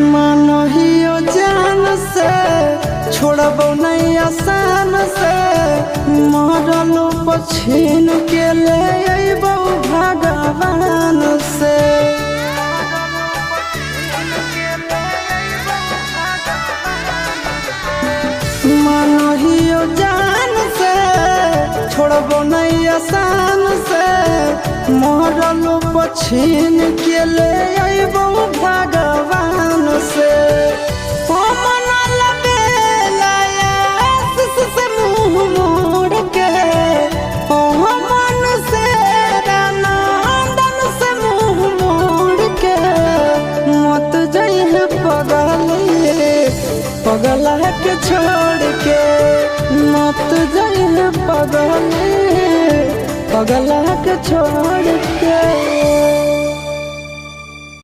मानहियो जान से छोड़बो नहीं आसान से मरलो पछीन के ले अइबो भगवान से। मानहियो जान से छोड़बो नहीं आसान से मरलो पछीन के ले अइबो भगवान से। पगला के छोड़ के मत जाइए पगला के छोड़ के।